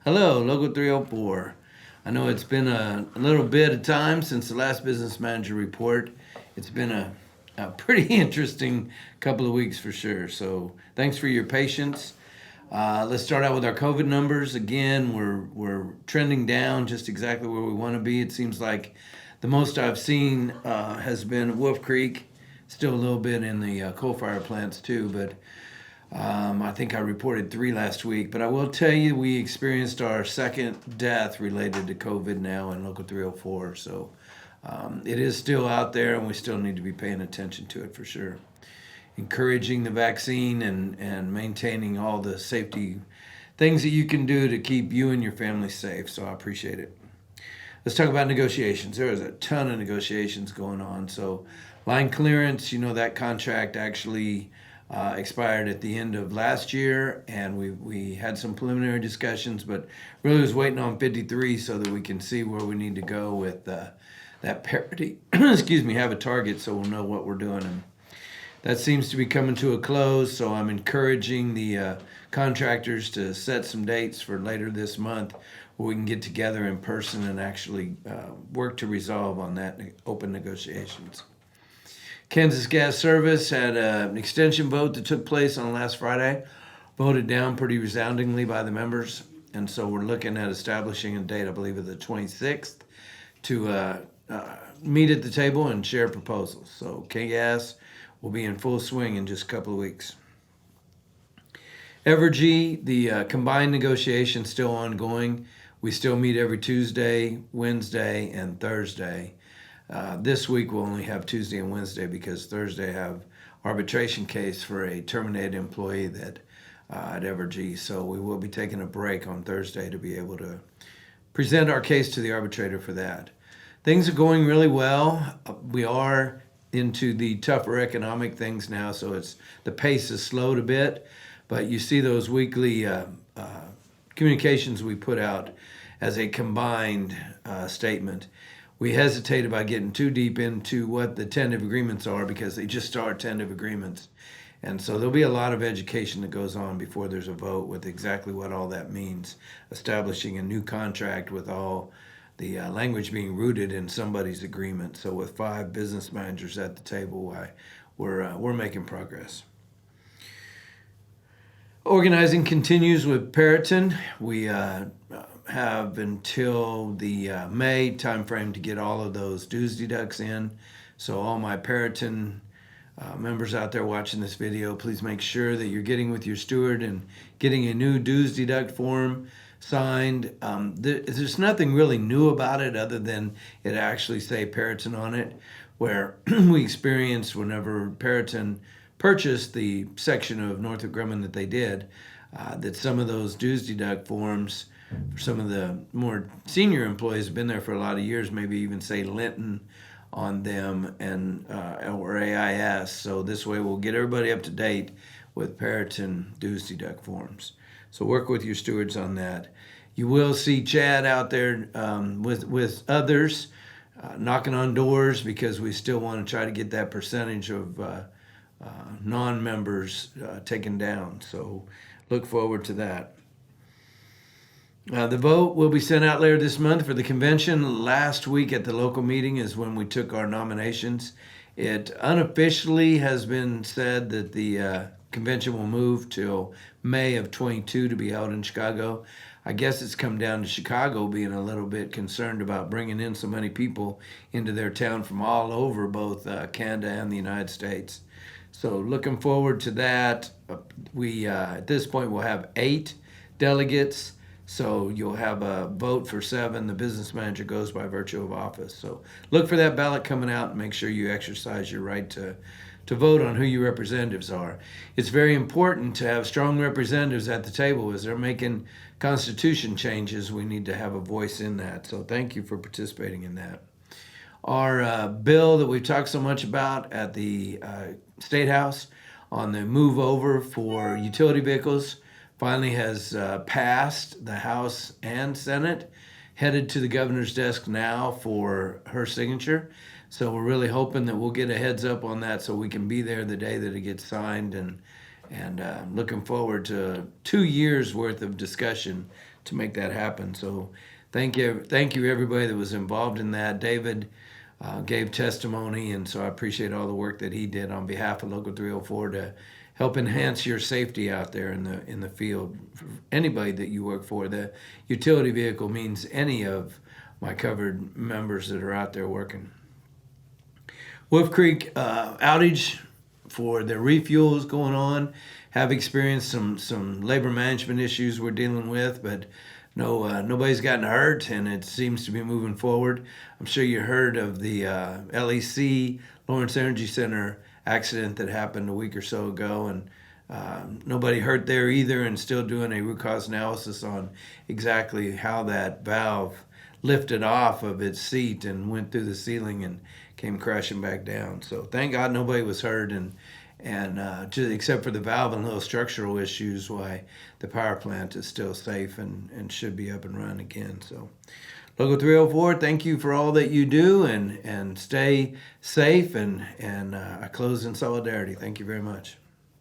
Hello, Local 304. I know it's been a little bit of time since the last business manager report. It's been a pretty interesting couple of weeks for sure. So thanks for your patience. Let's start out with our COVID numbers. Again, we're trending down just exactly where we want to be. It seems like the most I've seen has been Wolf Creek, still a little bit in the coal-fired plants too, but I think I reported 3 last week, but I will tell you we experienced our second death related to COVID now in Local 304. So it is still out there, and we still need to be paying attention to it for sure. Encouraging the vaccine and maintaining all the safety things that you can do to keep you and your family safe. So I appreciate it. Let's talk about negotiations. There is a ton of negotiations going on. So line clearance, that contract actually expired at the end of last year, and we had some preliminary discussions, but really was waiting on 53 so that we can see where we need to go with that parity. Excuse me, have a target so we'll know what we're doing. And that seems to be coming to a close, so I'm encouraging the contractors to set some dates for later this month where we can get together in person and actually work to resolve on that open negotiations. Kansas Gas Service had an extension vote that took place on last Friday, voted down pretty resoundingly by the members, and so we're looking at establishing a date, I believe, of the 26th to meet at the table and share proposals. So KGAS will be in full swing in just a couple of weeks. Evergy, the combined negotiation still ongoing. We still meet every Tuesday, Wednesday, and Thursday. This week we'll only have Tuesday and Wednesday because Thursday I have arbitration case for a terminated employee that at Evergy. So we will be taking a break on Thursday to be able to present our case to the arbitrator for that. Things are going really well. We are into the tougher economic things now, so the pace has slowed a bit, but you see those weekly communications we put out as a combined statement. We hesitate about getting too deep into what the tentative agreements are because they just are tentative agreements. And so there'll be a lot of education that goes on before there's a vote with exactly what all that means, establishing a new contract with all the language being rooted in somebody's agreement. So with 5 business managers at the table, we're making progress. Organizing continues with Peraton. We have until the May timeframe to get all of those dues deducts in. So all my Peraton members out there watching this video, please make sure that you're getting with your steward and getting a new dues deduct form signed. There's nothing really new about it other than it actually say Peraton on it, where we experienced whenever Peraton purchased the section of Northrop Grumman that they did, that some of those dues deduct forms for some of the more senior employees have been there for a lot of years, maybe even say Linton on them and or AIS. So this way we'll get everybody up to date with Peraton dues deduct forms. So work with your stewards on that. You will see Chad out there with others knocking on doors because we still want to try to get that percentage of non-members taken down. So look forward to that. The vote will be sent out later this month for the convention. Last week at the local meeting is when we took our nominations. It unofficially has been said that the convention will move till May of 22 to be held in Chicago. I guess it's come down to Chicago being a little bit concerned about bringing in so many people into their town from all over both Canada and the United States. So looking forward to that. We at this point will have 8 delegates. So you'll have a vote for 7. The business manager goes by virtue of office. So look for that ballot coming out and make sure you exercise your right to vote on who your representatives are. It's very important to have strong representatives at the table as they're making constitution changes. We need to have a voice in that. So thank you for participating in that. Our bill that we've talked so much about at the State House on the move over for utility vehicles finally has passed the House and Senate, headed to the governor's desk now for her signature. So we're really hoping that we'll get a heads up on that so we can be there the day that it gets signed, and looking forward to 2 years worth of discussion to make that happen. So thank you everybody that was involved in that. David gave testimony, and so I appreciate all the work that he did on behalf of Local 304 to help enhance your safety out there in the field. For anybody that you work for, the utility vehicle means any of my covered members that are out there working. Wolf Creek outage for the refuels going on. Have experienced some labor management issues we're dealing with, but nobody's gotten hurt, and it seems to be moving forward. I'm sure you heard of the LEC, Lawrence Energy Center accident that happened a week or so ago, and nobody hurt there either, and still doing a root cause analysis on exactly how that valve lifted off of its seat and went through the ceiling and came crashing back down. So thank God nobody was hurt, and just except for the valve and little structural issues, why the power plant is still safe and should be up and running again. So Local 304, thank you for all that you do, and stay safe, and I close in solidarity. Thank you very much.